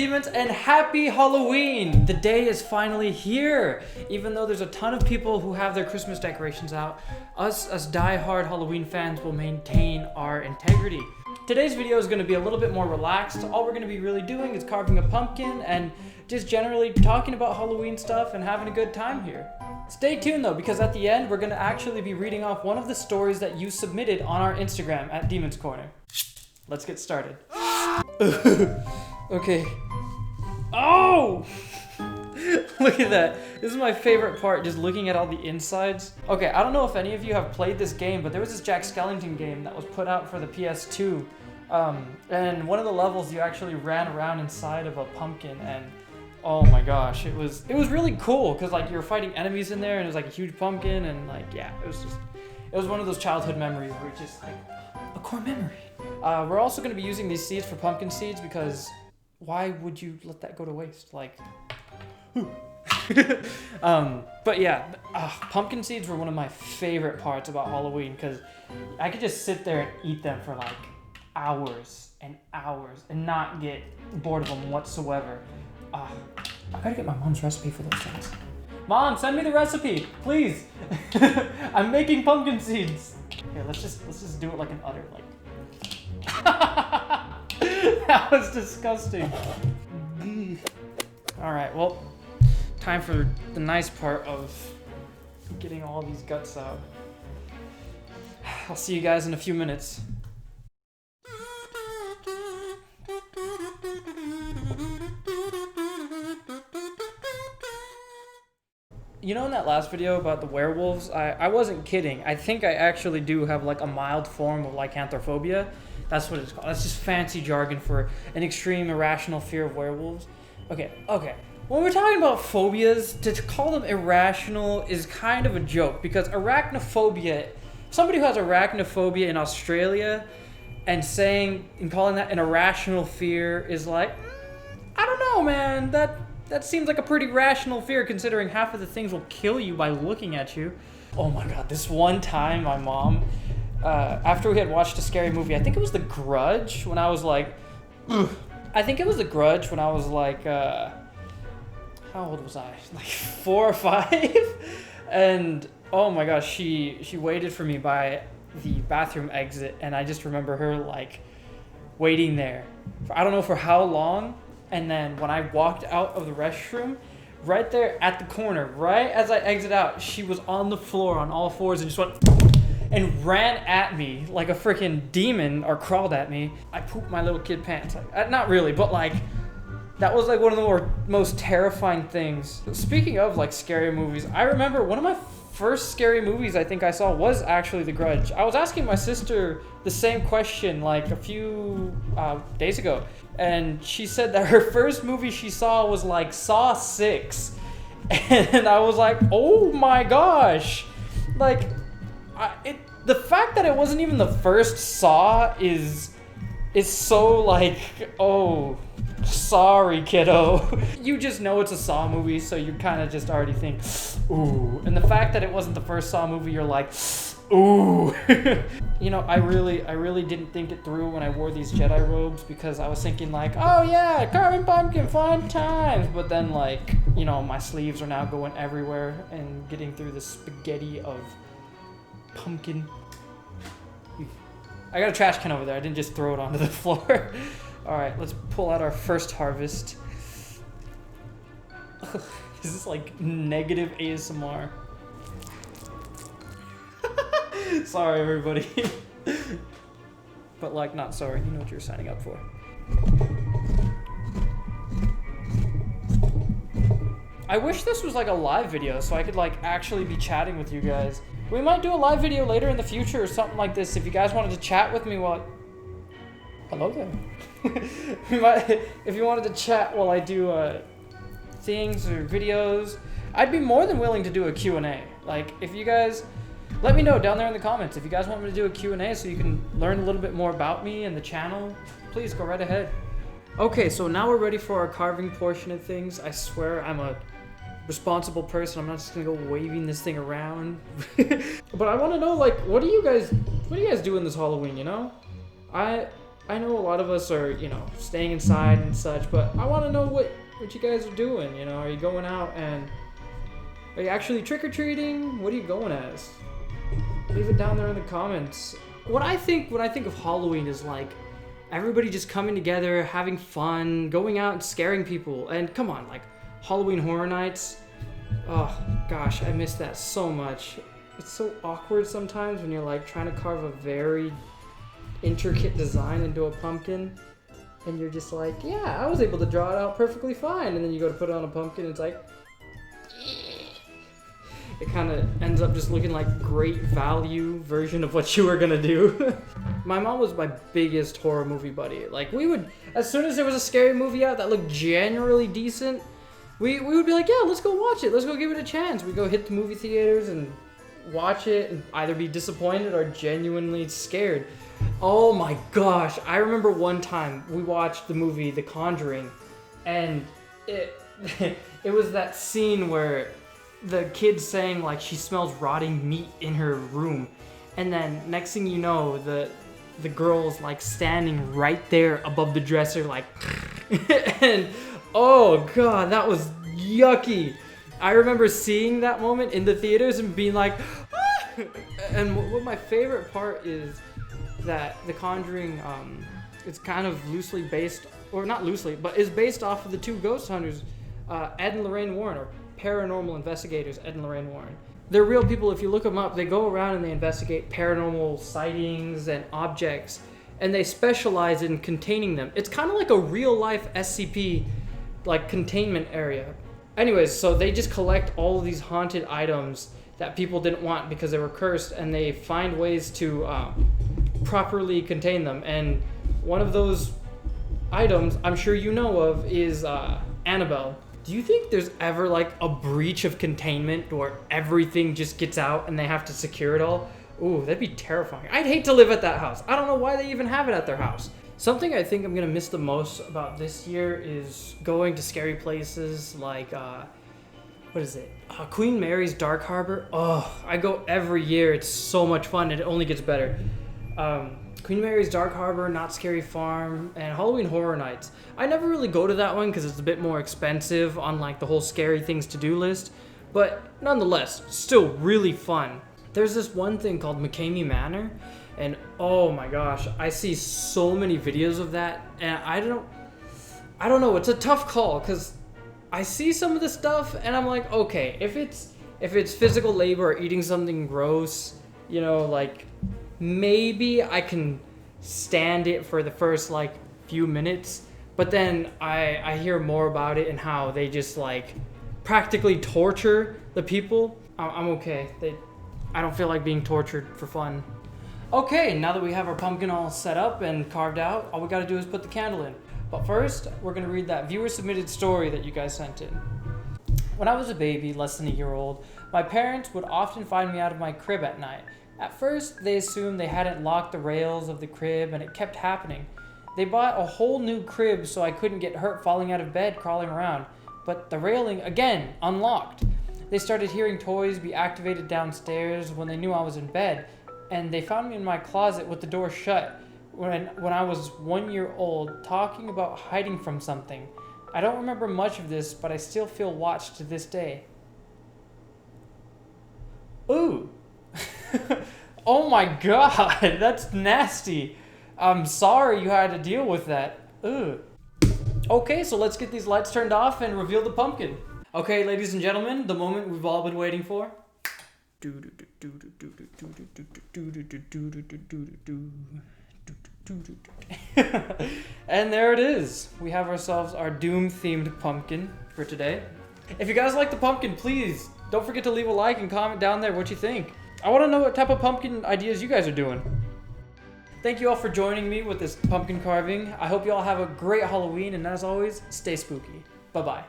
demons, and happy Halloween! The day is finally here! Even though there's a ton of people who have their Christmas decorations out, us as die-hard Halloween fans will maintain our integrity. Today's video is going to be a little bit more relaxed. All we're going to be really doing is carving a pumpkin and just generally talking about Halloween stuff and having a good time here. Stay tuned though, because at the end we're going to actually be reading off one of the stories that you submitted on our Instagram at Demon's Corner. Let's get started. Okay. Oh! Look at that. This is my favorite part, just looking at all the insides. Okay, I don't know if any of you have played this game, but there was this Jack Skellington game that was put out for the PS2. And one of the levels you actually ran around inside of a pumpkin, and oh my gosh, it was really cool because like you were fighting enemies in there and it was like a huge pumpkin, and like yeah, it was one of those childhood memories where it's just like a core memory. We're also going to be using these seeds for pumpkin seeds because why would you let that go to waste? Like, but yeah, pumpkin seeds were one of my favorite parts about Halloween because I could just sit there and eat them for like hours and hours and not get bored of them whatsoever. I gotta get my mom's recipe for those things. Mom, send me the recipe, please. I'm making pumpkin seeds. Here, let's just do it like an udder, like. That was disgusting. All right, well, time for the nice part of getting all these guts out. I'll see you guys in a few minutes. You know, in that last video about the werewolves, I wasn't kidding. I think I actually do have like a mild form of lycanthrophobia. That's what it's called. That's just fancy jargon for an extreme irrational fear of werewolves. Okay. When we're talking about phobias, to call them irrational is kind of a joke because arachnophobia, somebody who has arachnophobia in Australia and calling that an irrational fear is like, I don't know, man, that seems like a pretty rational fear considering half of the things will kill you by looking at you. Oh my god, this one time my mom, after we had watched a scary movie, I think it was The Grudge, when I was like, how old was I? Like 4 or 5? And oh my gosh, she waited for me by the bathroom exit, and I just remember her like waiting there for, I don't know for how long. And then when I walked out of the restroom, right there at the corner, right as I exit out, she was on the floor on all fours and just went and ran at me like a freaking demon, or crawled at me. I pooped my little kid pants. Like, not really, but like that was like one of the most terrifying things. Speaking of like scary movies, I remember one of my first scary movies I think I saw was actually The Grudge. I was asking my sister the same question like a few days ago, and she said that her first movie she saw was like Saw 6, and I was like, oh my gosh, like the fact that it wasn't even the first Saw is so like, oh, sorry kiddo. You just know it's a Saw movie, so you kind of just already think, ooh. And the fact that it wasn't the first Saw movie, you're like, ooh. You know, I really didn't think it through when I wore these Jedi robes because I was thinking like, oh yeah, carving pumpkin, fun times. But then like, you know, my sleeves are now going everywhere and getting through the spaghetti of pumpkin. I got a trash can over there. I didn't just throw it onto the floor. All right, let's pull out our first harvest. This is like negative ASMR. Sorry, everybody. But like, not sorry. You know what you're signing up for. I wish this was like a live video so I could like actually be chatting with you guys. We might do a live video later in the future or something like this if you guys wanted to chat with me while... Hello there. If you wanted to chat while I do things or videos, I'd be more than willing to do a Q&A. Like, if you guys... Let me know down there in the comments if you guys want me to do a Q&A so you can learn a little bit more about me and the channel. Please go right ahead. Okay, so now we're ready for our carving portion of things. I swear I'm a responsible person. I'm not just gonna go waving this thing around. But I want to know, like, what do you guys do in this Halloween, you know? I know a lot of us are, staying inside and such, but I want to know what you guys are doing. Are you going out and are you actually trick-or-treating? What are you going as? Leave it down there in the comments. What I think when I think of Halloween is like everybody just coming together, having fun, going out and scaring people. And come on, like Halloween Horror Nights. Oh gosh, I miss that so much. It's so awkward sometimes when you're like trying to carve a very intricate design into a pumpkin and you're just like, yeah, I was able to draw it out perfectly fine, and then you go to put it on a pumpkin and it's like it kind of ends up just looking like great value version of what you were gonna do. My mom was my biggest horror movie buddy. Like we would, as soon as there was a scary movie out that looked generally decent, we would be like, yeah, let's go watch it, let's go give it a chance. We go hit the movie theaters and watch it and either be disappointed or genuinely scared. Oh my gosh, I remember one time we watched the movie The Conjuring, and it it was that scene where the kid's saying like she smells rotting meat in her room, and then next thing you know, the girl's like standing right there above the dresser like and oh god, that was yucky. I remember seeing that moment in the theaters and being like ah! And what my favorite part is that The Conjuring it's kind of loosely based, or not loosely, but is based off of the two ghost hunters, Ed and Lorraine Warren, or paranormal investigators Ed and Lorraine Warren. They're real people. If you look them up, they go around and they investigate paranormal sightings and objects, and they specialize in containing them. It's kind of like a real life SCP, like containment area. Anyways, so they just collect all of these haunted items that people didn't want because they were cursed, and they find ways to properly contain them. And one of those items I'm sure you know of is Annabelle. Do you think there's ever like a breach of containment where everything just gets out and they have to secure it all? Ooh, that'd be terrifying. I'd hate to live at that house. I don't know why they even have it at their house. Something I think I'm gonna miss the most about this year is going to scary places like, what is it? Queen Mary's Dark Harbor. Oh, I go every year. It's so much fun, and it only gets better. Queen Mary's Dark Harbor, Not Scary Farm, and Halloween Horror Nights. I never really go to that one because it's a bit more expensive on like the whole scary things to do list, but nonetheless, still really fun. There's this one thing called McCamey Manor, and oh my gosh, I see so many videos of that, and I don't know, it's a tough call because I see some of the stuff and I'm like, okay, if it's physical labor or eating something gross, like maybe I can stand it for the first like few minutes, but then I hear more about it and how they just like practically torture the people. I'm okay. I don't feel like being tortured for fun. Okay, now that we have our pumpkin all set up and carved out, all we gotta do is put the candle in. But first, we're gonna read that viewer submitted story that you guys sent in. When I was a baby, less than a year old, my parents would often find me out of my crib at night. At first, they assumed they hadn't locked the rails of the crib, and it kept happening. They bought a whole new crib so I couldn't get hurt falling out of bed crawling around, but the railing, again, unlocked. They started hearing toys be activated downstairs when they knew I was in bed, and they found me in my closet with the door shut when I was 1 year old, talking about hiding from something. I don't remember much of this, but I still feel watched to this day. Ooh. Oh my god, that's nasty. I'm sorry you had to deal with that. Ugh. Okay, so let's get these lights turned off and reveal the pumpkin. Okay, ladies and gentlemen, the moment we've all been waiting for. And there it is. We have ourselves our Doom-themed pumpkin for today. If you guys like the pumpkin, please don't forget to leave a like and comment down there what you think. I want to know what type of pumpkin ideas you guys are doing. Thank you all for joining me with this pumpkin carving. I hope you all have a great Halloween, and as always, stay spooky. Bye-bye.